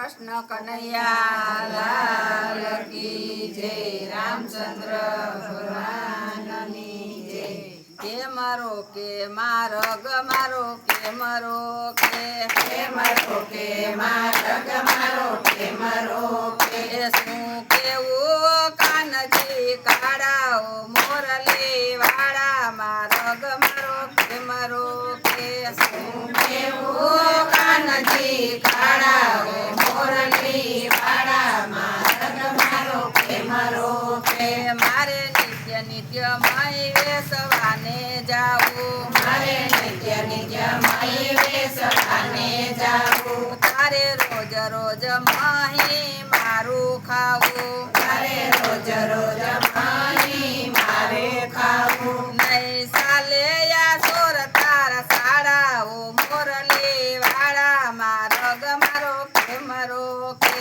કૃષ્ણ કનૈયા લાલ કી જય, રામચંદ્ર ભગવાનની જય। કે મારો કે મારગ મારો કે મરો કે મારો કે મારગ મારો કે મરો કે શું કેવું કાનજી કાળાઓ મોરલી વાળા મારગ મારો કે મરો કે શું કેવું કાનજી કાળાઓ મોરલી વાળા મારગ મારો કે મરો કે મારે નિત્ય નિત્ય મય વેસવાને જાવું મારે નિત્ય નિત્ય મય વેસવાને જાવું તારે રોજ રોજ મહી મારું ખાવું તારે રોજ રોજ માહી મારે ખાવું નહીં સાલે યા સોર તારા સાડાઓ મોરલી વાળા મારગ મારો કે મરો કે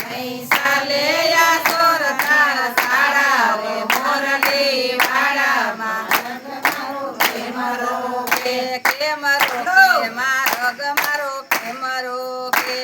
નહીં ચાલે યા સોર તારા સાડાઓ મોરલી વાળા મારગ મારો કે મરો કે કે મરો કે મારગ મારો કે મરો કે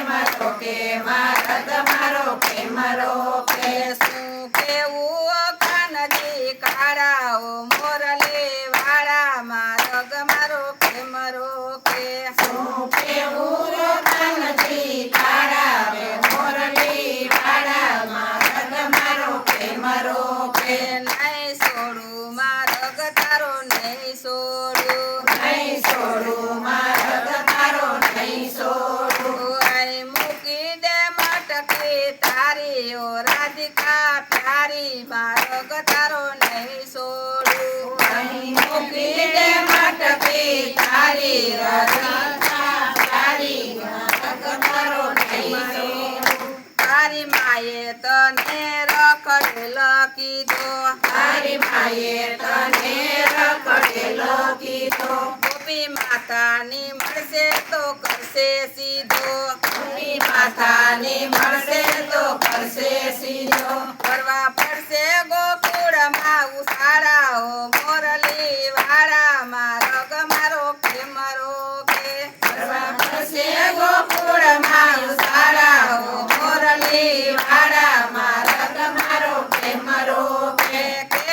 મરો કે મારગ મારો કે મરો કે શું કેવું કાનજી કાળાઓ મોરલી વાળા મારગ મારો કે મરો કે શું કેવું કાનજી કાળાવે મોરલી વાળા મારગ મારો કે મરો કે નહીં છોડું મારગ તારો નહીં છોડું નહીં છોડું મારગ તારો નહીં છોડું અહીં મૂકી દે મટકી તારી ઓ રાધિકા પ્યારી મારગ તારો નહીં છોડું અહીં મૂકી દે મટકી તારી રાધિકા તારી મારગ તારો નહીં છોડું તારી માએ તને રખડેલ કીધો તારી માએ તને રખડેલો કીધો ગોપી માતાની મળશે તો કરશે સીધો ગોપી માતાની મળશે તો કરશે સીધો કરવા પડશે ગોકુળમાં ઉસાળાઓ મોરલી વાળા મારગ મારો કે મરો કે કરવા પડશે ગોકુળમાં ઉસાળાઓ મોરલી વાળા મારગ મારો કે મરો કે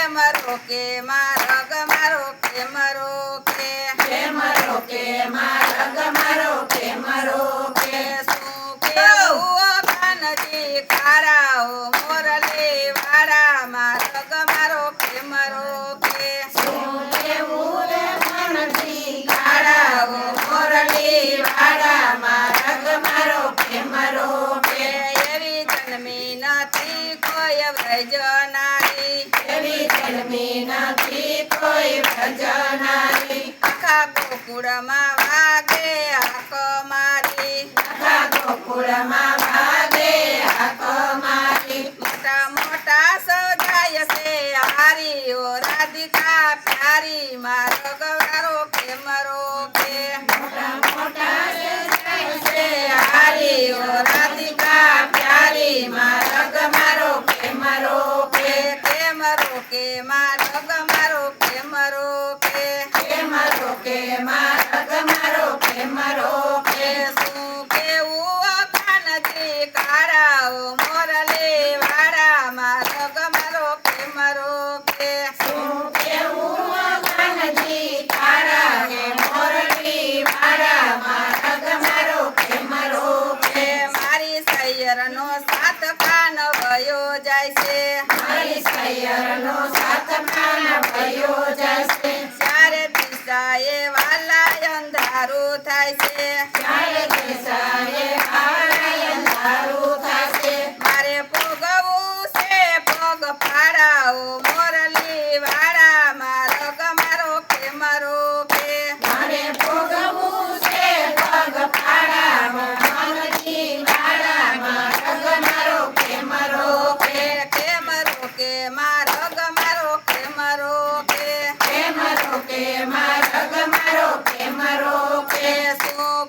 મરો કે મારગ મારો કે મરો કે મરો કે મારગ મારો કે મરો કે શું કેવું કાનજી કાળાઓ મોરલી વાળા મારગ મારો કે મરો કે શું કેવું રે કાનજી કાળાઓ મોરલી વાળા મારગ મારો કે મરો કે એવી જન્મી નથી કોઈ વ્રજનારી એવી જન્મી નથી કોઈ ભજનારી આખા ગોકુળમાં વાગે હાક મારી આખા ગોકુળમાં વાગે હાક મારી મોટા મોટા સજાય છે હારી ઓ રાધિકા પ્યારી મારો ગવારો કે મરો કે મોટા મોટા સજાય છે હારી ઓ રાધિકા પ્યારી મારગ મારો કે મરો કે મરો કે મારો ગમારો કે મરો કે મરો કે મારગ મારો કે મરો કે શું કેવું કાનજી કાળાઓ મોરલી વાળા મારો ગમારો કે મરો કે શું કેવું કાનજી કાળા કે મોરલી વાળા મારગ મારો કે મરો કે મારી સૈયરનો સાત કાન વયો જાય છે મારી સૈયરનો સાત કાન ભયો જશે ચારે દિશાએ વાલા અંધારું થાય છે ચારે દિશાએ આળાયણ તારું થશે મારે ભોગવવું છે પગ ફાડાઓ મોરલી વાળા મારો ગમારો કે મરો કે મારે ભોગવવું છે પગ ફાડામાં મારજી વાળા મારગ મારો કે મરો કે મરો કે મારો ગમારો કે મરો કે મરો કે મારગ મારો કે મરો કે શું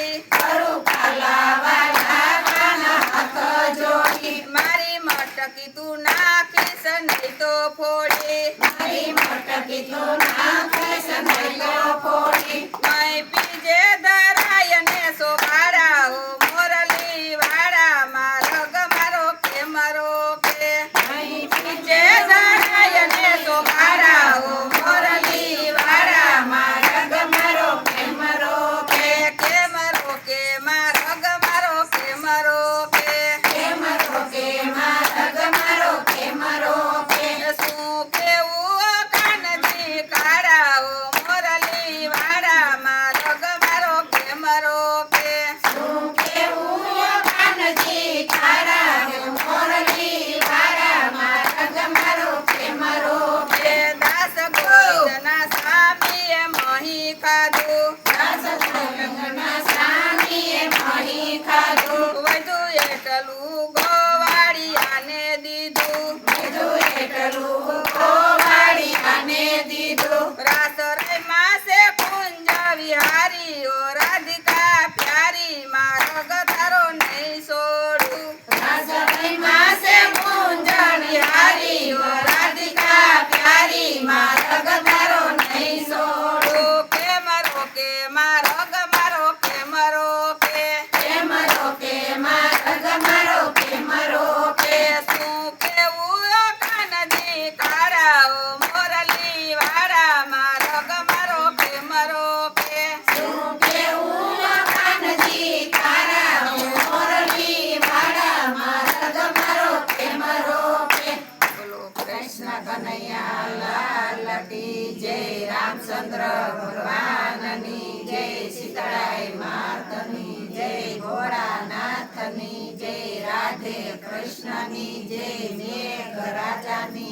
જોડી રૂપાલાવાળા કાના હાથ જોડી મારી મટકી તું નાખીશ નહીં તો ફોડી મારી મટકી તું નાખીશ નહીં તો ફોડી મય પીજે ધરાય ને સોભાડા ઓ મોરલી વાળા મારો ગમારો કે મરો કે અહીં જે ધરાય ને સોભાડા ઓ મોરલી વાળા મારા ગમરો કેમરો કે મરો કે મારો ગમારો કે મરો કે કેમરો કે મારા ગમરો કેમરો કે શું કેવું કાનજી કાળા ઓ મોરલી વાળા મારો ગમારો કે મરો કે શું કેવું કાનજી તારા મોરલી વાળા મારા ગમરો કેમરો કે દાસ ગોવિંદના સ્વામીએ મહી ખાધું દાસ ગોવિંદના સ્વામીએ મહી ખાધું વધુ એટલું ગોવાળિયાને દીધું બીજું એટલું ગોવાળિયાને દીધું રાસ માસે કુંજ વિહારી ઓ રાધિકા પ્યારી મારો ગતારો નહીં છોડું રાસભાઈ માસે કુંજણ હારી ઓ રાધિકા પ્યારી મારા ગતારો નહીં છોડું ઓ કે મરો કે મારો ગમારો કે મરો કે કેમરો કે મારા ગમરો કેમરો કે શું કેવું કાનજી કાળા ઓ મોરલી વાળા મારો ગમારો કે મરો કે શું કેવું કાનજી તારા મોરલી વાળા મારા ગમરો કેમરો કે બોલો કૃષ્ણ કનૈયા લાલ કી જય રામચંદ્ર ભગવાનની જય સીતળાઈ માતની જય ભોળાનાથની જય રાધે કૃષ્ણની જય મેઘ રાજાની